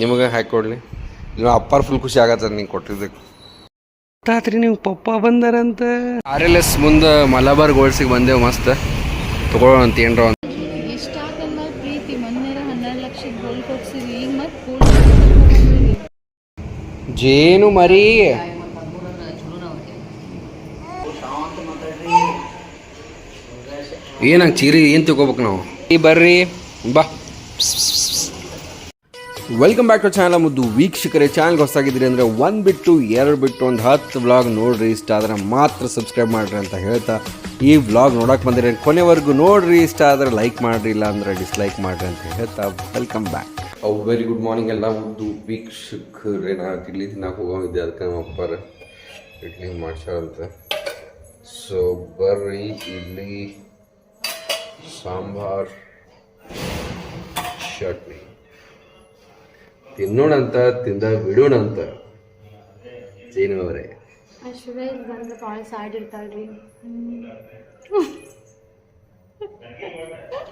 ನಿಮಗೆ ಹಾಕಿ ಕೊಡಲಿ ನೀವು ಅಪ್ಪಾರು ಫುಲ್ ಖುಷಿ ಆಗತ್ತೆ ನೀವು ಕೊಟ್ಟಿದ್ದಕ್ಕೆ. ರಾತ್ರಿ ನೀವು ಪಪ್ಪ ಬಂದಾರಂತ RLS ಮುಂದೆ ಮಲಬಾರ್ ಗೋಲ್ಡ್ಸಿಗೆ ಬಂದೆವು. ಮಸ್ತ್ ತೊಗೊಳ್ಳೋಣ ಅಂತ ಏನರ ಒಂದು. ಎಷ್ಟಾಗಲ್ಲ ಪ್ರೀತಿ ಮೊನ್ನೆ 12 ಲಕ್ಷದ ಗೋಲ್ಡ್ ಕೊಡ್ಸಿರಿ, ಈಗ ಮತ್ತೆ ಜೇನು ಮರಿ ಏನಂಗೆ ಚೀರಿ ಏನು ತಿಳ್ಕೊಬೇಕು ನಾವು. ಈ ಬರ್ರಿ ಬಾ. ವೆಲ್ಕಮ್ ಬ್ಯಾಕ್ ಟು ಚಾನಲ್ ಮುದ್ದು ವೀಕ್ಷಕರೇ. ಚಾನಲ್ಗೆ ಹೊಸಾಗಿದ್ದೀರಿ ಅಂದರೆ ಒಂದು ಬಿಟ್ಟು ಎರಡು ಬಿಟ್ಟು ಒಂದು 10 ವ್ಲಾಗ್ ನೋಡ್ರಿ. ಇಷ್ಟ ಆದರೆ ಮಾತ್ರ ಸಬ್ಸ್ಕ್ರೈಬ್ ಮಾಡಿರಿ ಅಂತ ಹೇಳ್ತಾ ಈ ವ್ಲಾಗ್ ನೋಡೋಕೆ ಬಂದಿರಿ ಕೊನೆವರೆಗೂ ನೋಡ್ರಿ. ಇಷ್ಟ ಆದರೆ ಲೈಕ್ ಮಾಡಿರಿ, ಇಲ್ಲ ಅಂದರೆ ಡಿಸ್ಲೈಕ್ ಮಾಡಿರಿ ಅಂತ ಹೇಳ್ತಾ welcome back. Very good morning ಎಲ್ಲ ಮುದ್ದು ವೀಕ್ಷಕರೇ. ನಾನು ಇಡ್ಲಿ ತಿನ್ನಕ್ಕೆ ಹೋಗಿದ್ದೆ, ಅದಕ್ಕೆ ನಮ್ಮ ಅಪ್ಪಾರ ಇಡ್ಲಿ ಮಾಡ್ಸಾರಂತ. ಸೊ ಬರ್ರಿ, ಇಡ್ಲಿ ಸಾಂಬಾರ್ ಚಟ್ನಿ ತಿನ್ನೋಣಂತ, ತಿಂದ ಬಿಡೋಣಂತ. ಜೇನು ಅವರೇ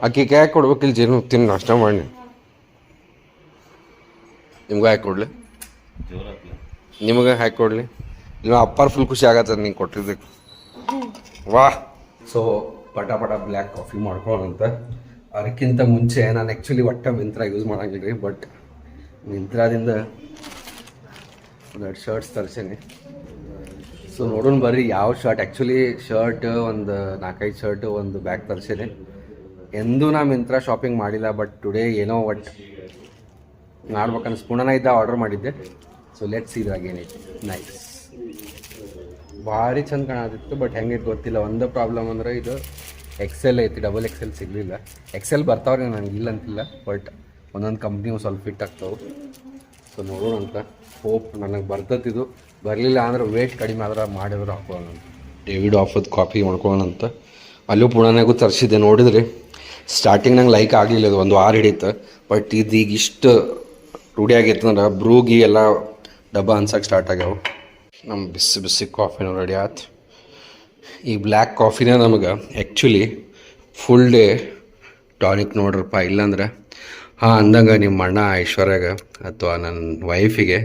ಅಕ್ಕಿ ಕೈ ಹಾಕಿ ಕೊಡ್ಬೇಕಿಲ್ಲ. ಜೇನು ತಿನ್ನು ನಾಷ್ಟ ಮಾಡಿ. ನಿಮ್ಗೆ ಹಾಕಿ ಕೊಡ್ಲಿ, ನಿಮಗೆ ಹಾಕಿ ಕೊಡ್ಲಿ. ನೀವು ಅಪ್ಪಾರು ಫುಲ್ ಖುಷಿ ಆಗತ್ತೆ ನೀವು ಕೊಟ್ಟಿದ್ದಕ್ಕೆ. ವಾಹ್. ಸೊ ಪಟ ಬ್ಲ್ಯಾಕ್ ಕಾಫಿ ಮಾಡ್ಕೊಳ್ಳೋಣಂತ. ಅದಕ್ಕಿಂತ ಮುಂಚೆ ನಾನು ಆ್ಯಕ್ಚುಲಿ ಮಿಂತ್ರ ಯೂಸ್ ಮಾಡಂಗಿಲ್ಲ ರೀ, ಬಟ್ ಮಿಂತ್ರಾದಿಂದ ಒಂದೆರಡು ಶರ್ಟ್ಸ್ ತರಿಸೀನಿ. ಸೊ ನೋಡೋಣ ಬರ್ರಿ ಯಾವ ಶರ್ಟ್. ಆ್ಯಕ್ಚುಲಿ ಶರ್ಟ್ ಒಂದು 4-5 ಶರ್ಟು ಒಂದು ಬ್ಯಾಗ್ ತರಿಸೀನಿ. ಎಂದೂ ನಾ ಮಿಂತ್ರ ಶಾಪಿಂಗ್ ಮಾಡಿಲ್ಲ, ಬಟ್ ಟುಡೇ ಏನೋ ಮಾಡ್ಬೇಕನ್ನಿಸ್ ಪುಣನ ಇದ್ದ ಆರ್ಡರ್ ಮಾಡಿದ್ದೆ. ಸೊ ಲೆಟ್ಸ್ ಇದ್ರಾಗ ಏನೈತಿ. ನೈಸ್, ಭಾರಿ ಚಂದ ಕಾಣತಿತ್ತು. ಬಟ್ ಹೆಂಗೈತೆ ಗೊತ್ತಿಲ್ಲ. ಒಂದು ಪ್ರಾಬ್ಲಮ್ ಅಂದರೆ ಇದು XL ಐತಿ, XXL ಸಿಗಲಿಲ್ಲ. XL ಬರ್ತಾವ್ರಿ, ನನಗೆ ಇಲ್ಲ ಅಂತಿಲ್ಲ, ಬಟ್ ಒಂದೊಂದು ಕಂಪ್ನಿವು ಸ್ವಲ್ಪ ಫಿಟ್ ಆಗ್ತಾವೆ. ಸೊ ನೋಡೋಣ ಅಂತ. ಹೋಪ್ ನನಗೆ ಬರ್ತತಿದು. ಬರಲಿಲ್ಲ ಅಂದ್ರೆ ವೇಟ್ ಕಡಿಮೆ ಆದ್ರೆ ಮಾಡಿದ್ರು ಹಾಕೊಳ್ಳೋಣ ಅಂತ. ಡೇವಿಡ್ ಆಫದ್ ಕಾಫಿ ಮಾಡ್ಕೊಳ್ಳೋಣ ಅಂತ. ಅಲ್ಲೂ ಪುಣೆನಾಗೂ ತರಿಸಿದ್ದೆ. ನೋಡಿದ್ರಿ ಸ್ಟಾರ್ಟಿಂಗ್ ನಂಗೆ ಲೈಕ್ ಆಗಲಿಲ್ಲ, ಅದು ಒಂದು ವಾರ ಹಿಡಿತು. ಬಟ್ ಇದು ಈಗ ಇಷ್ಟು ರೂಢಿ ಆಗೈತೆ ಅಂದ್ರೆ ಬ್ರೂಗಿ ಎಲ್ಲ ಡಬ್ಬ ಅನ್ಸಕ್ಕೆ ಸ್ಟಾರ್ಟ್ ಆಗ್ಯಾವ. ನಮ್ಮ ಬಿಸಿ ಕಾಫಿನೂ ರೆಡಿ ಆಯ್ತು. ಈ ಬ್ಲ್ಯಾಕ್ ಕಾಫಿನೇ ನಮಗೆ ಆ್ಯಕ್ಚುಲಿ ಫುಲ್ ಡೇ ಟಾನಿಕ್ ನೋಡ್ರಪ್ಪ. ಇಲ್ಲಾಂದ್ರೆ ಅಂದಂಗೆ ನಿಮ್ಮ ಅಣ್ಣ ಐಶ್ವರ್ಯಾಗ ಅಥವಾ ನನ್ನ ವೈಫಿಗೆ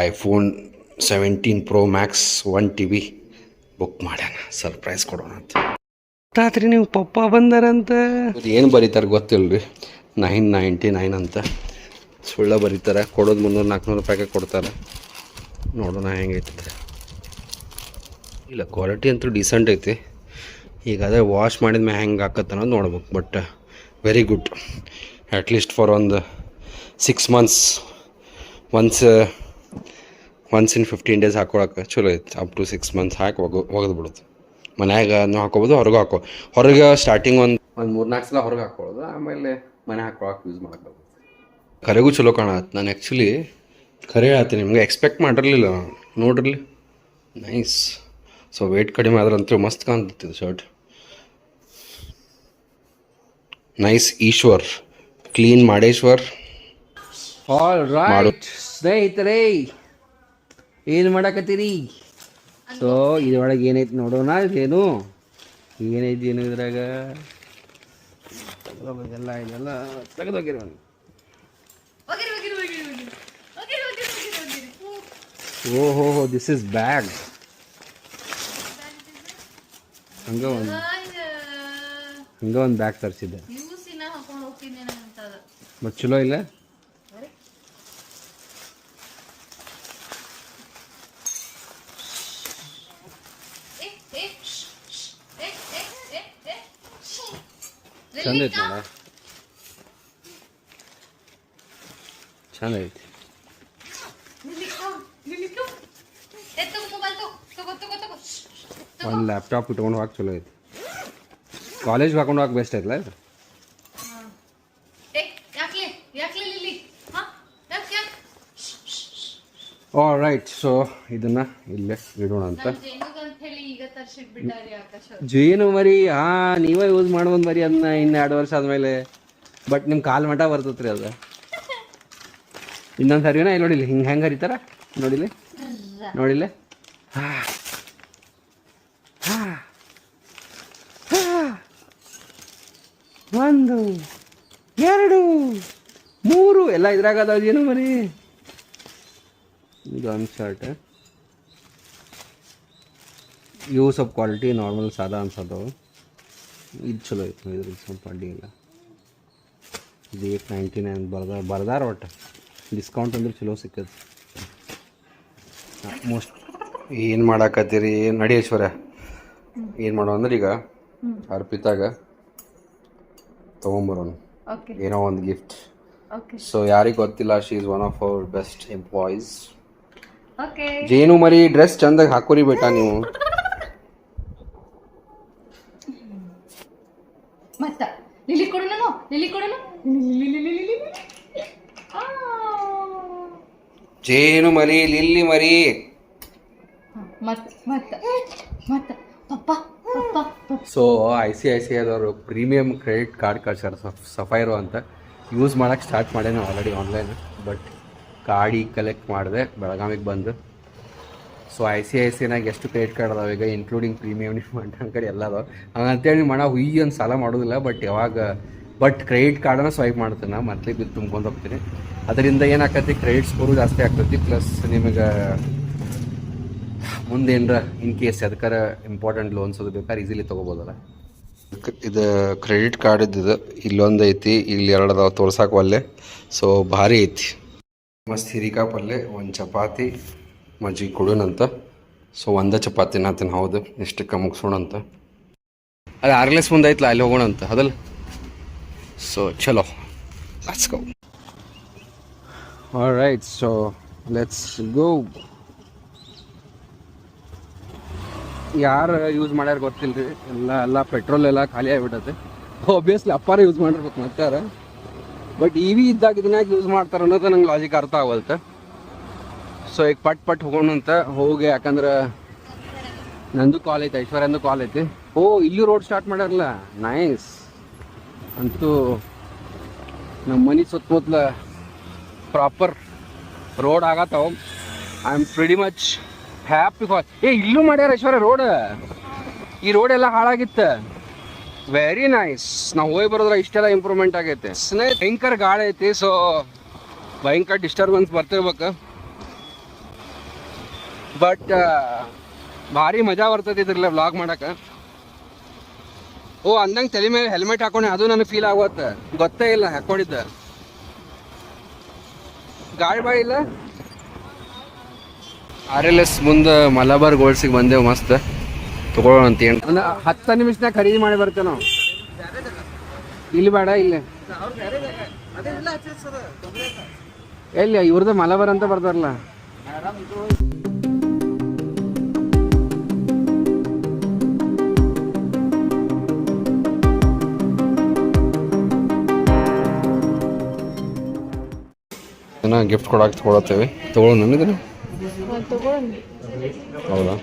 iPhone 17 Pro Max 1 TB book ಮಾಡೋಣ, ಸರ್ಪ್ರೈಸ್ ಕೊಡೋಣ ಅಂತ. ರಾತ್ರಿ ನೀವು ಪಪ್ಪ ಬಂದಾರಂತ ಏನು ಬರೀತಾರೆ ಗೊತ್ತಿಲ್ಲ ರೀ. 999 ಅಂತ ಸುಳ್ಳ ಬರೀತಾರೆ. ಕೊಡೋದು 300-400 ರೂಪಾಯಿಗೆ ಕೊಡ್ತಾರೆ. ನೋಡೋಣ ಹೆಂಗೈತೆ. ಇಲ್ಲ ಕ್ವಾಲಿಟಿ ಅಂತೂ ಡಿಸೆಂಟ್ ಐತಿ. ಈಗ ಅದೇ ವಾಶ್ ಮಾಡಿದ ಮ್ಯಾಗ ಹೆಂಗೆ ಹಾಕತ್ತೆ ಅನ್ನೋದು ನೋಡ್ಬೇಕು. But very good. At least for ಒಂದು 6 months ಒನ್ಸ್ ಇನ್ 15 days ಹಾಕೊಳಕ್ಕೆ ಚಲೋ ಐತೆ. ಅಪ್ ಟು 6 months ಹಾಕಿ ಒಗೆದು ಬಿಡೋದು. ಮನ್ಯಾಗ ಹಾಕೋಬೋದು, ಹೊರಗೆ ಸ್ಟಾರ್ಟಿಂಗ್ ಒಂದು 3-4 ಸಲ ಹೊರಗೆ ಹಾಕ್ಕೊಳ್ಳೋದು, ಆಮೇಲೆ ಮನೆ ಹಾಕೊಳಕ್ಕೆ ಯೂಸ್ ಮಾಡೋದು. ಕರೆಗೂ ಚಲೋ ಕಾಣತ್ತೆ. ನಾನು ಆ್ಯಕ್ಚುಲಿ ಕರೆ ಹೇಳ್ತೀನಿ, ನಿಮ್ಗೆ ಎಕ್ಸ್ಪೆಕ್ಟ್ ಮಾಡಿರಲಿಲ್ಲ ನಾನು. ನೋಡ್ರಿ ನೈಸ್. ಸೊ ವೇಟ್ ಕಡಿಮೆ ಆದ್ರಂತೂ ಮಸ್ತ್ ಕಾಣ್ತಿತ್ತು ಶರ್ಟ್. ನೈಸ್. ಈಶ್ವರ್ ಕ್ಲೀನ್ ಮಾಡೇಶ್ವರ್. ಆಲ್ ರೈಟ್ ಸ್ನೇಹಿತರೆ, ಏನು ಮಾಡಕತ್ತೀರಿ? ಸೊ ಇದ್ರೊಳಗೆ ಏನೈತಿ ನೋಡೋಣ. ಇದೇನು ಇದ್ರಾಗ ಇದೆಲ್ಲ ತೆಗೆದೋಗಿರಿ. ಓಹೋ, ದಿಸ್ ಇಸ್ ಬ್ಯಾಗ್. ಹಂಗೆ ಒಂದು ಬ್ಯಾಗ್ ತರಿಸಿದ್ದೆ, ಬಟ್ ಚಲೋ ಇಲ್ಲ. ಚಂದ ಐತಿ ನೋಡ, ಚಂದ ಐತಿ. ಒಂದು ಲ್ಯಾಪ್ಟಾಪ್ ಇಟ್ಕೊಂಡು ಹೋಗಕ್ಕೆ ಚಲೋ ಐತಿ. ಕಾಲೇಜ್ಗೆ ಹಾಕೊಂಡು ಹೋಗಕ್ಕೆ ಬೆಸ್ಟ್ ಐತಲ್ಲ ಇದು. All right. ಸೊ ಇದನ್ನು ಇಲ್ಲೇ ಇಡೋಣ ಅಂತ. ಜೇನು ಮರಿ ನೀವೇ ಯೂಸ್ ಮಾಡ್ಬೋದು ಮರಿ ಅದನ್ನ ಇನ್ನು 2 ವರ್ಷ ಆದಮೇಲೆ. ಬಟ್ ನಿಮ್ಮ ಕಾಲು ಮಠ ಬರ್ತತ್ರಿ ಅದು. ಇನ್ನೊಂದು ಸರಿನಾ ಇಲ್ಲಿ ನೋಡಿಲ್ಲ, ಹೆಂಗೆ ಹರಿತಾರ ನೋಡಿಲ್ಲ. ಒಂದು 2 3 ಎಲ್ಲ ಇದ್ರಾಗ ಅದಾವ ಏನು ಮರಿ. ಇದು ಒಂದು ಶರ್ಟ್ ಇವು ಸ್ವಲ್ಪ ಕ್ವಾಲಿಟಿ ನಾರ್ಮಲ್ ಸಾದಾ ಅನ್ಸತ್ತವು. ಇದು ಚಲೋ ಐತೆ, ಇದ್ರ ಸ್ವಲ್ಪ ಅಡ್ಡಿ ಇಲ್ಲ. ಇದು 899 ಬರ್ದಾರ ಒಟ್ಟು ಡಿಸ್ಕೌಂಟ್ ಅಂದ್ರೆ ಚಲೋ ಸಿಕ್ಕದ. ಮೋಸ್ಟ್ ಏನು ಮಾಡಾಕತ್ತೀರಿ ನಡೀಶ್ವರ? ಏನು ಮಾಡೋ ಅಂದ್ರೆ ಈಗ ಅರ್ಪಿತಾಗ ತೊಗೊಂಬರೋನು ಏನೋ ಒಂದು ಗಿಫ್ಟ್. ಸೊ ಯಾರಿಗೆ ಗೊತ್ತಿಲ್ಲ, she is one of our best employees. ಜೇನು ಮರಿ ಡ್ರೆಸ್ ಚಂದಾಗಿ ಹಾಕೋರಿ ಬೇಟಾ ನೀವು. ಮತ್ತ ಲಿಲಿ ಕೊಡೋಣ, ಲಿಲಿ ಕೊಡೋಣ. ಜೇನು ಮರಿ, ಲಿಲ್ಲಿ ಮರಿ. ಸೊ ICICI ಅದವರು ಪ್ರೀಮಿಯಂ ಕ್ರೆಡಿಟ್ ಕಾರ್ಡ್ ಕಳ್ಸ್ಯಾರ, ಸಫೈರೋ ಅಂತ. ಯೂಸ್ ಮಾಡೋಕ್ಕೆ ಸ್ಟಾರ್ಟ್ ಮಾಡೇನು ಆಲ್ರೆಡಿ ಆನ್ಲೈನ್. ಬಟ್ ಕಾರ್ಡ್ ಈಗ ಕಲೆಕ್ಟ್ ಮಾಡಿದೆ ಬೆಳಗಾವಿಗೆ ಬಂದು. ಸೊ ICICIನಾಗ ಎಷ್ಟು ಕ್ರೆಡಿಟ್ ಕಾರ್ಡ್ ಅದಾವ ಈಗ, ಇನ್ಕ್ಲೂಡಿಂಗ್ ಪ್ರೀಮಿಯಮ್ ನಿಮ್ಮ ಕಡೆ ಎಲ್ಲ ಅದಾವ. ಹಂಗಂತೇಳಿ ಮಣ ಹುಯ್ಯಿ ಒಂದು ಸಾಲ ಮಾಡೋದಿಲ್ಲ. ಬಟ್ ಕ್ರೆಡಿಟ್ ಕಾರ್ಡನ್ನ ಸ್ವೈಪ್ ಮಾಡ್ತೀನಿ ನಾ, ಮಂತ್ಲಿ ಬಿಲ್ ತುಂಬ್ಕೊಂಡು ಹೋಗ್ತೀನಿ. ಅದರಿಂದ ಏನಾಕತಿ, ಕ್ರೆಡಿಟ್ ಸ್ಕೋರು ಜಾಸ್ತಿ ಆಗ್ತೈತಿ. ಪ್ಲಸ್ ನಿಮಗೆ ಮುಂದೆ ಏನರ ಇನ್ ಕೇಸ್ ಅದಕ್ಕಾರ ಇಂಪಾರ್ಟೆಂಟ್ ಲೋನ್ಸ್ ಅದು ಬೇಕಾದ್ರೆ ಈಸಿಲಿ ತೊಗೋಬೋದಲ್ಲ. ಇದು ಕ್ರೆಡಿಟ್ ಕಾರ್ಡ್ ಇದ್ದಿದ್ದು ಇಲ್ಲೊಂದು ಐತಿ, ಇಲ್ಲಿ 2 ಅದಾವ, ತೋರ್ಸಾಕ ಒಲ್ಲೆ. ಸೊ ಭಾರಿ ಐತಿ. ಮಸ್ತ್ ಹಿರಿಕಾಯಿ ಪಲ್ಯ, ಒಂದು ಚಪಾತಿ, ಮಜ್ಜಿಗೆ ಕೊಡೋಣಂತ. ಸೊ ಒಂದೇ ಚಪಾತಿನ ತಿನ್ನ, ಹೌದು ಇಷ್ಟಕ್ಕೆ ಮುಗಿಸೋಣಂತ. ಅದು ಆರ್ಲೆಸ್ ಮುಂದೆ ಐತಲ್ಲ, ಅಲ್ಲಿ ಹೋಗೋಣಂತ ಅದಲ್ಲ. ಸೊ ಚಲೋ, let's go. All right, so let's go. ಯಾರು ಯೂಸ್ ಮಾಡ್ಯಾರ ಗೊತ್ತಿಲ್ಲ ರೀ, ಎಲ್ಲ ಪೆಟ್ರೋಲ್ ಎಲ್ಲ ಖಾಲಿ ಆಗಿಬಿಟ್ಟತೆ. ಒಬ್ವಿಯಸ್ಲಿ ಅಪ್ಪಾರ ಯೂಸ್ ಮಾಡಿರ್ಬೇಕು ಮತ್ತಾರ. ಬಟ್ EV ಇದ್ದಾಗ ಇದನ್ನಾಗಿ ಯೂಸ್ ಮಾಡ್ತಾರೆ ಅನ್ನೋದು ನಂಗೆ ಲಾಜಿಕ್ ಅರ್ಥ ಆಗಲ್ತೆ. ಸೊ ಈಗ ಪಟ್ ಹೋಗೋಣಂತ ಹೋಗಿ, ಯಾಕಂದ್ರೆ ನಂದು ಕಾಲ್ ಐತೆ, ಐಶ್ವರ್ಯಂದು ಕಾಲ್ ಐತಿ. ಇಲ್ಲೂ ರೋಡ್ ಸ್ಟಾರ್ಟ್ ಮಾಡ್ಯಾರಲ್ಲ, ನೈಸ್. ಅಂತೂ ನಮ್ಮ ಮನೆ ಸುತ್ತಮುತ್ತಲ ಪ್ರಾಪರ್ ರೋಡ್ ಆಗತ್ತಾವ. I am pretty much happy for. ಇಲ್ಲೂ ಮಾಡ್ಯಾರ ಐಶ್ವರ್ಯ ರೋಡ್. ಈ ರೋಡ್ ಎಲ್ಲ ಹಾಳಾಗಿತ್ತು. Very nice. ನಾವು ಹೋಗಿ ಬರೋದ್ರ ಇಷ್ಟೆಲ್ಲ ಇಂಪ್ರೂವ್ಮೆಂಟ್ ಆಗೈತೆ. ಭಯಂಕರ ಗಾಳಿ ಐತಿ, ಸೊ ಭಯಂಕರ ಡಿಸ್ಟರ್ಬೆನ್ಸ್ ಬರ್ತಿರ್ಬೇಕು. ಬಟ್ ಭಾರಿ ಮಜಾ ಬರ್ತೈತಿ ಇದ್ರಲ್ಲ ವ್ಲಾಗ್ ಮಾಡಕ್ಕೆ. ಅಂದಂಗೆ ತಲೆ ಮೇಲೆ ಹೆಲ್ಮೆಟ್ ಹಾಕೊಂಡೆ, ಅದು ನನಗೆ ಫೀಲ್ ಆಗುತ್ತೆ. ಗೊತ್ತೇ ಇಲ್ಲ ಹಾಕೊಂಡಿದ್ದ. ಗಾಳಿ ಬಾಳಿ ಇಲ್ಲ. RLS ಮುಂದೆ ಮಲಬಾರ್ ಗೋಲ್ಡ್ಸಿಗೆ ಬಂದೆವು, ಮಸ್ತ್ ತೊಗೊಳ್ಳೋಣ ಅಂತ. ಏನು ಒಂದು 10 ನಿಮಿಷನಾಗ ಖರೀದಿ ಮಾಡಿ ಬರ್ತೇವೆ ನಾವು. ಇಲ್ಲಿ ಬೇಡ, ಇಲ್ಲಿ ಎಲ್ಲಿ ಇವ್ರದ್ದು ಮಲಬಾರ್ ಅಂತ ಬರ್ತಾರಲ್ಲ. ಗಿಫ್ಟ್ ಕೊಡಕ್ಕೆ ತೊಗೊಳತ್ತೇವೆ, ತೊಗೊಳ್ಳೋಣ ನನಗೆ. ಹೌದಾ?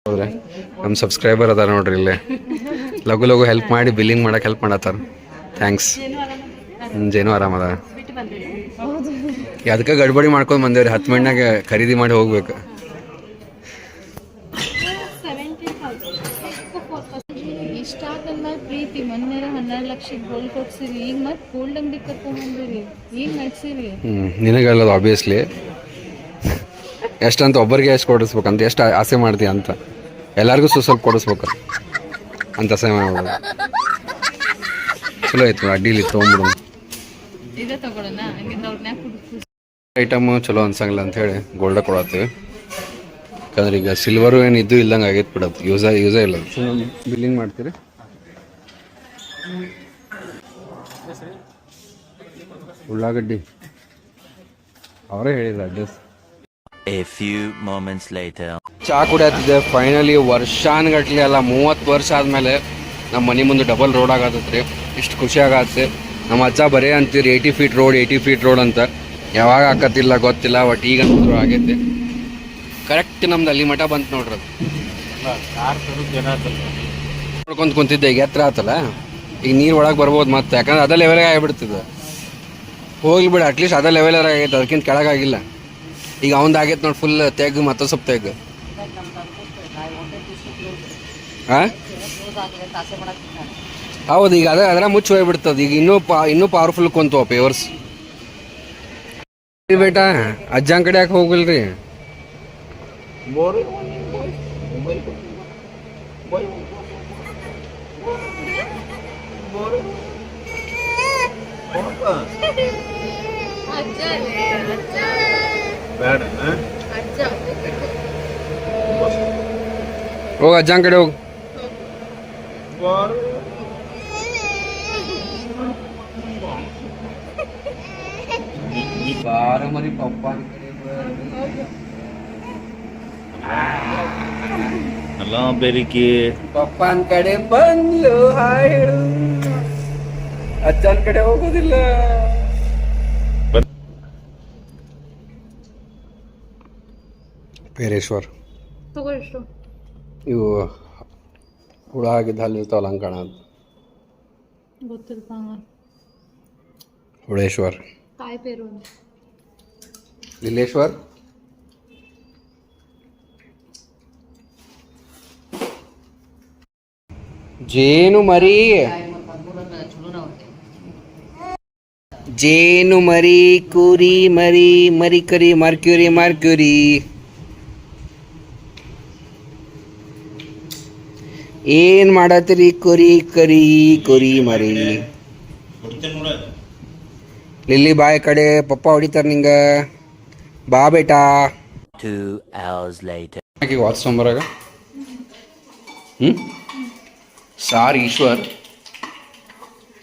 ಹೌದ್ರಾ? ನಮ್ಮ ಸಬ್ಸ್ಕ್ರೈಬರ್ ಅದಾರ ನೋಡ್ರಿ ಇಲ್ಲೇ, ಲಘು ಹೆಲ್ಪ್ ಮಾಡಿ ಬಿಲ್ಲಿಂಗ್ ಮಾಡಕ್ಕೆ ಹೆಲ್ಪ್ ಮಾಡತ್ತಾರ. ಥ್ಯಾಂಕ್ಸ್. ಜೇನು ಆರಾಮದ? ಅದಕ್ಕೆ ಗಡ್ಬಡಿ ಮಾಡ್ಕೊಂಡು ಬಂದೇವ್ರಿ. 10 ಮಿನಿಟ್ನಾಗ ಖರೀದಿ ಮಾಡಿ ಹೋಗ್ಬೇಕು. ಇಷ್ಟಾಕಲ್ಲ ಪ್ರೀತಿ, ಮೊನ್ನೆ 12 ಲಕ್ಷದ ಗೋಲ್ಡ್ ಕೊಡ್ಸಿರಿ, ಈಗ ಮತ್ತೆ ಗೋಲ್ಡ್ ಅಂಗಡಿ ಕರ್ಕೊಂಡ್ಬಂದಿರಿ, ಈಗ ನಡ್ಸಿರಿ. ನಿನಗಲ್ಲದು ಆಬ್ವಿಯಸ್ಲಿ. ಎಷ್ಟಂತ ಒಬ್ಬರಿಗೆ ಎಷ್ಟು ಕೊಡಿಸ್ಬೇಕಂತ, ಎಷ್ಟು ಆಸೆ ಮಾಡ್ತೀಯ ಅಂತ, ಎಲ್ಲರಿಗೂ ಸ್ವಲ್ಪ ಕೊಡಿಸ್ಬೇಕು ಅಂತ ಆಸೆ ಮಾಡೋದು. ಚಲೋ ಆಯ್ತು, ಅಡ್ಡಿಲಿ ತೊಗೊಂಬಿಡೋಣ. ಐಟಮು ಚಲೋ ಅನ್ಸಂಗಿಲ್ಲ ಅಂಥೇಳಿ ಗೋಲ್ಡ ಕೊಡತ್ತೀವಿ. ಯಾಕಂದ್ರೆ ಈಗ ಸಿಲ್ವರು ಏನು ಇದ್ದು ಇಲ್ದಂಗೆ ಆಗೈತೆ ಬಿಡತ್ತೆ, ಯೂಸೇ ಇಲ್ಲ. ಬಿಲ್ಲಿಂಗ್ ಮಾಡ್ತೀರಿ? ಉಳ್ಳಾಗಡ್ಡಿ ಅವರೇ ಹೇಳಿದ್ರು address. A few moments later. ಚಾ ಕುಡಿಯತ್ತಿದ್ದೆ. ಫೈನಲಿ ವರ್ಷಾನ್ಗಟ್ಲೆ ಅಲ್ಲ, 30 ವರ್ಷ ಆದಮೇಲೆ ನಮ್ಮ ಮನೆ ಮುಂದೆ ಡಬಲ್ ರೋಡ್ ಆಗತ್ತೈತ್ರಿ. ಇಷ್ಟು ಖುಷಿ ಆಗತ್ತೆ. ನಮ್ಮ ಅಜ್ಜ ಬರೇ ಅಂತೀರಿ 80 ಫೀಟ್ ರೋಡ್ ಅಂತ. ಯಾವಾಗ ಹಾಕತ್ತಿಲ್ಲ ಗೊತ್ತಿಲ್ಲ, ಬಟ್ ಈಗ ಆಗೈತೆ. ಕರೆಕ್ಟ್ ನಮ್ದು ಅಲ್ಲಿ ಮಠ ಬಂತು ನೋಡ್ರಿ. ನೋಡ್ಕೊಂತ ಕುಂತಿದ್ದೆ, ಈಗ ಎತ್ತರ ಆತಲ್ಲ, ಈಗ ನೀರು ಒಳಗೆ ಬರ್ಬೋದು ಮತ್ತೆ. ಯಾಕಂದ್ರೆ ಅದ ಲೆವೆಲಾಗ ಆಗಿಬಿಡ್ತದೆ. ಹೋಗ್ಲಿ ಬಿಡು, ಅಟ್ಲೀಸ್ಟ್ ಅದ ಲೆವೆಲಾಗ ಆಗೈತೆ, ಅದಕ್ಕಿಂತ ಕೆಳಗಾಗಿಲ್ಲ. ಈಗ ಅವಂದು ಆಗೈತೆ ನೋಡಿ ಫುಲ್ ತೆಗ್, ಮತ್ತೆ ಸ್ವಲ್ಪ ತೆಗ್. ಹಾಂ ಹೌದು, ಈಗ ಅದರ ಮುಚ್ಚಿ ಹೋಗ್ಬಿಡ್ತದೆ. ಈಗ ಇನ್ನೂ ಪವರ್ಫುಲ್ ಕುಂತು ಪೇವರ್ಸ್. ಬೇಟ ಅಜ್ಜನ ಕಡೆ ಯಾಕೆ ಹೋಗಲ್ರಿ? ಹೋಗ ಅಜ್ಜನ ಕಡೆ ಹೋಗು. ಬಾರ ಮರಿ ಪಪ್ಪಾನ ಕಡೆ ಅಲ್ಲ ಬೆರಿಕೆ ಪಪ್ಪಾನ ಕಡೆ ಬಂದು ಹಾಯ್ ಹೇಳು. ಅಜ್ಜನ ಕಡೆ ಹೋಗೋದಿಲ್ಲ. ಪೇರೇಶ್ವರ್ ತಗೋ ಎಷ್ಟು ಇವು ಹುಳ ಆಗಿದ್ದು ಅಲ್ಲಿರ್ತಾವಲ್ಲ ಹಂಗೆ ಕಾಣ. ಗೊತ್ತಿಲ್ಪ ಹುಳೇಶ್ವರ್, ಕಾಯಿ ಪೇರು ಲಿಲ್ಲೇಶ್ವರ್, ಜೇನು ಮರಿ, ಜೇನು ಮರಿ, ಕುರಿ ಮರಿ, ಮರಿ ಕರಿ, ಮಾರ್ಕ್ಯೂರಿ ಮಾರ್ಕ್ಯೂರಿ. ಏನ್ ಮಾಡತ್ರಿ ಕುರಿ ಕರಿ ಕುರಿ ಮರಿ? ಲಿಲ್ಲಿ ಬಾಯ್ ಕಡೆ ಪಪ್ಪ ಹೊಡಿತಾರ ನಿಂಗ. ಬಾ ಬೇಟಾ. 2 hours later. ವಾಚ್ ತೊಂಬರಾಗ ಸಾರ್ ಈಶ್ವರ್.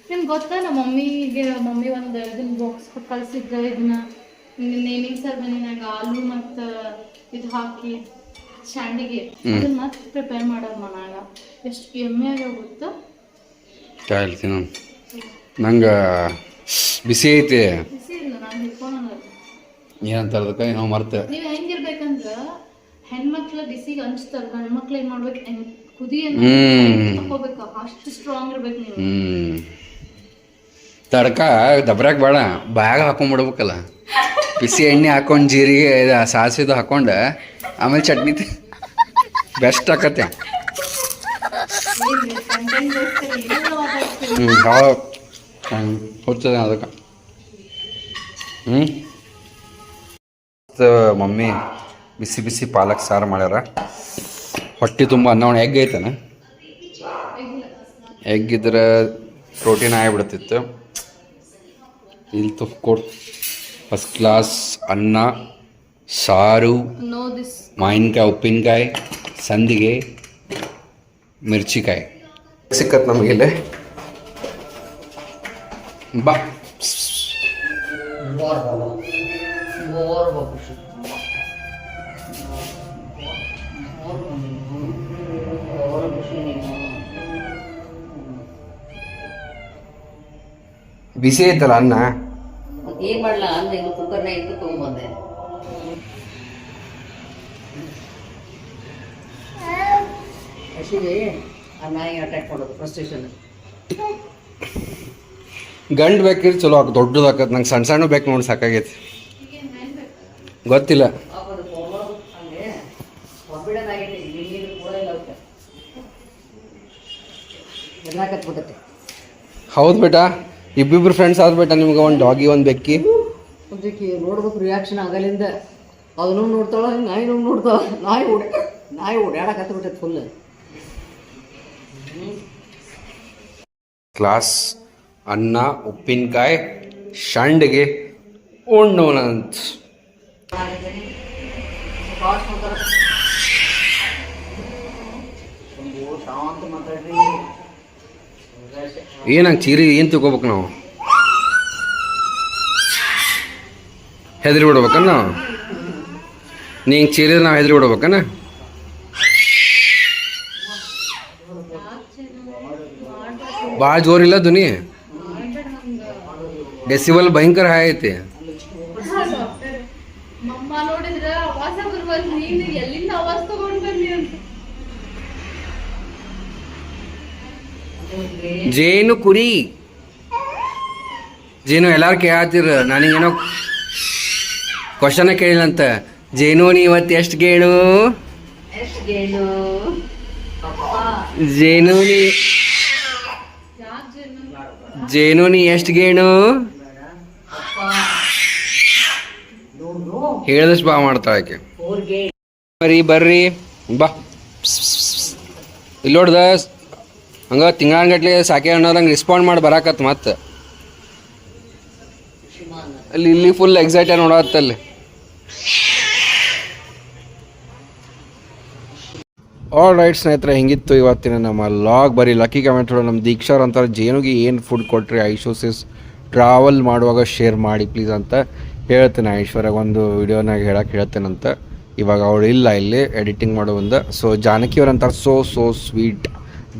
ನಿಮ್ಗೆ ಗೊತ್ತಾ ನಮ್ಮ ಮಮ್ಮಿ ಒಂದು ಇದನ್ನ ಬಾಕ್ಸ್ ಕೊಟ್ಟು ಕಳ್ಸಿದ್ರ. ಇದನ್ನ ನೇಮಿಂಗ್ ಸೆರೆಮನಿನಾಗ ಆಲೂ ಮತ್ತು ಇದು ಹಾಕಿ ಶಾಂಡಿಗೆ ಅದನ್ನ ಮತ್ತೆ ಪ್ರಿಪೇರ್ ಮಾಡೋದು ಮನ್ಯಾಗ. ಎಷ್ಟು ಎಮ್ಮೆ ಆಗೋಗುತ್ತೋ. ಹೇಳ್ತೀನಿ ನಂಗೆ ಬಿಸಿ ಐತಿ. ಬಿಸಿ ಇಲ್ಲ, ನಾನು ಹಿಡ್ಕೊಂಡು ಏನಂತ ಅದಕ್ಕೆ ನಾವು ಮರ್ತೆ. ನೀವು ಹೆಂಗಿರ್ಬೇಕಂದ್ರ ಹೆಣ್ಮಕ್ಳ ಬಿಸಿಗೆ ಹಂಚ್ತಾರ, ಗಂಡು ಮಕ್ಳು ಏನ್ ಮಾಡ್ಬೇಕು, ಕುದಿ ತಗೋಬೇಕು, ಅಷ್ಟು ಸ್ಟ್ರಾಂಗ್ ಇರ್ಬೇಕು ನೀವು. ತಡ್ಕ ದಬ್ರಾಕ್ ಬೇಡ, ಬ್ಯಾಗ್ ಹಾಕೊಂಡ್ಬಿಡ್ಬೇಕಲ್ಲ. ಬಿಸಿ ಎಣ್ಣೆ ಹಾಕೊಂಡು ಜೀರಿಗೆ ಸಾಸಿದು ಹಾಕೊಂಡು ಆಮೇಲೆ ಚಟ್ನಿ ಬೆಸ್ಟ್ ಆಕತ್ತೆ. ಹೊರ್ತದೆ ಅದಕ್ಕೆ. ಮಮ್ಮಿ ಬಿಸಿ ಬಿಸಿ ಪಾಲಕ್ ಸಾರು ಮಾಡ್ಯಾರ. ಹೊಟ್ಟೆ ತುಂಬ ಅನ್ನ. ಎಗ್ ಐತನ? ಎಗ್ ಇದ್ರೆ ಪ್ರೋಟೀನ್ ಆಗಿಬಿಡ್ತಿತ್ತು. ಇಲ್ಲಿ ಕೊಡು. ಫಸ್ಟ್ ಕ್ಲಾಸ್ ಅನ್ನ, ಸಾರು, ಮಾವಿನಕಾಯಿ, ಉಪ್ಪಿನಕಾಯಿ, ಸಂದಿಗೆ, ಮಿರ್ಚಿಕಾಯಿ ಸಿಕ್ಕತ್ ನಮಗಿಲ್ಲಿ. ಬಾ. ಬಿಸಿ ಐತಲ್ಲ ಅನ್ನ. ಏನ್ ಮಾಡ್ಲಾ ಅನ್ನ ಇನ್ನು ಕುಕ್ಕರ್ನ ಇಟ್ಟು ತಗೊಂಡ್ಬಂದೆ. ಹಸಿಗೆ ಆ ನಾಯಿ ಅಟ್ಯಾಕ್ ಮಾಡೋದು ಫ್ರಸ್ಟ್ರೇಷನ್. ಗಂಡು ಬೇಕಿದ್ರೆ ಚಲೋ ಆಕ, ದೊಡ್ಡದಾಕತ್. ನಂಗೆ ಸಣ್ಣ ಸಣ್ಣ ಬೇಕು ನೋಡಿ ಸಾಕಾಗೈತಿ. ಗೊತ್ತಿಲ್ಲ. ಹೌದು ಬೇಟಾ, ಇಬ್ಬಿಬ್ರು ಫ್ರೆಂಡ್ಸ್ ಆದ್ ಬೇಟ ನಿಮ್ಗೆ. ಒಂದು ಡಾಗಿ, ಒಂದು ಬೆಕ್ಕಿ. ಒಂದಕ್ಕೆ ನೋಡ್ಬೇಕು ರಿಯಾಕ್ಷನ್ ಆಗಲಿಂದ. ಅದನ್ನು ನೋಡ್ತಾಳ, ನಾಯಿನೂ ನೋಡ್ತಾಳ. ನಾಯಿ ಓಡಾಡಕತ್ತ ಬಿಟ್ಟೈತೆ ಫುಲ್. ಕ್ಲಾಸ್ ಅನ್ನ, ಉಪ್ಪಿನಕಾಯಿ, ಶಾಂಡಿಗೆ ಉಣ್ಣೋಣಂತ. ಏನಂಗೆ ಚೀರಿ ಏನು ತಿಳ್ಕೊಬೇಕು ನಾವು? ಹೆದರಿ ಬಿಡ್ಬೇಕನ್ನ ನಾವು? ನೀ ಹಿಂಗೆ ಚೀರಿದ್ರೆ ನಾವು ಹೆದರಿ ಬಿಡ್ಬೇಕನ್ನ? ಭಾಳ ಜೋರಿಲ್ಲ ಧ್ವನಿ, ಡೆಸಿಬಲ್ ಭಯಂಕರ ಹೈ ಐತಿ. ನೋಡಿದ್ರೆ ಆವಾಜ ಬರ್ಬಾರ್ದು, ನೀನು ಎಲ್ಲಿಂದ ಆವಾಜ ತಗೊಂಡು ಬಂದಿ ಅಂತ. ಜೇನು ಕುರಿ, ಜೇನು ಎಲ್ಲಾರು ಕೇಳತ್ತಿರ. ನನಗೇನೋ ಕ್ವಶನ ಕೇಳಿಲ್ಲ ಅಂತ. ಜೇನು ನೀ ಇವತ್ತು ಎಷ್ಟು ಗೇಣು? ಜೇನು ನೀ ಜೇನು ನೀ ಎಷ್ಟು ಗೇಣು? ಹೇಳಿದಷ್ಟು ಬಾ ಮಾಡ್ತಾಳೆ ಆಕೆ. ಊರಿಗೆ ಬರ್ರಿ ಬಾ ಇಲ್ಲಿ ನೋಡ್ದ ಹಂಗ ತಿಂಗಳಗಟ್ಲೆ ಸಾಕೆ ಅನ್ನೋದಂಗೆ ರೆಸ್ಪಾಂಡ್ ಮಾಡಿ ಬರಾಕತ್ ಮತ್ತೆ ಅಲ್ಲಿ ಇಲ್ಲಿ ಫುಲ್ ಎಕ್ಸೈಟೆಡ್ ನೋಡತ್ತಲ್ಲಿ. ಆಲ್ ರೈಟ್ ಸ್ನೇಹಿತರೆ, ಹಿಂಗಿತ್ತು ಇವತ್ತಿನ ನಮ್ಮ ಲಾಗ್. ಬರೀ ಲಕ್ಕಿ ಕಮೆಂಟ್ ನಮ್ಮ ದೀಕ್ಷಾರ್ ಅಂತಾರೆ ಜೇನುಗೆ ಏನು ಫುಡ್ ಕೊಟ್ರಿ ಐಶೋಸಿಸ್ ಟ್ರಾವೆಲ್ ಮಾಡುವಾಗ ಶೇರ್ ಮಾಡಿ ಪ್ಲೀಸ್ ಅಂತ ಹೇಳ್ತೇನೆ. ಐಶ್ವರ್ಯಾಗ ಒಂದು ವಿಡಿಯೋನಾಗ ಹೇಳಕ್ಕೆ ಹೇಳ್ತೇನಂತ. ಇವಾಗ ಅವಳು ಇಲ್ಲ ಇಲ್ಲಿ ಎಡಿಟಿಂಗ್ ಮಾಡೋ ಬಂದ. ಸೊ ಜಾನಕಿ ಅವ್ರು ಅಂತಾರೆ ಸೋ ಸ್ವೀಟ್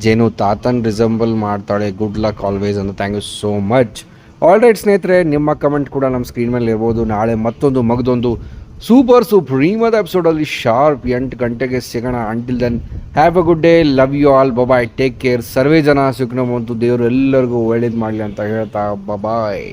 ಜೇನು ತಾತನ್ ರಿಸಂಬಲ್ ಮಾಡ್ತಾಳೆ, ಗುಡ್ ಲಕ್ ಆಲ್ವೇಸ್ ಅಂತ. Thank you so much. All right ಸ್ನೇಹಿತರೆ, ನಿಮ್ಮ ಕಮೆಂಟ್ ಕೂಡ ನಮ್ಮ ಸ್ಕ್ರೀನ್ ಮೇಲೆ ಇರ್ಬೋದು. ನಾಳೆ ಮತ್ತೊಂದು ಮಗದೊಂದು ಸೂಪರ್ ಎಪಿಸೋಡಲ್ಲಿ ಶಾರ್ಪ್ 8 ಗಂಟೆಗೆ ಸಿಗೋಣ. Until then have a good day, love you all, bye, take care. ಸರ್ವೇ ಜನ ಸುಖನವಂತು, ದೇವರು ಎಲ್ಲರಿಗೂ ಒಳ್ಳೇದು ಮಾಡಲಿ ಅಂತ ಹೇಳ್ತಾ ಬಾಯ್.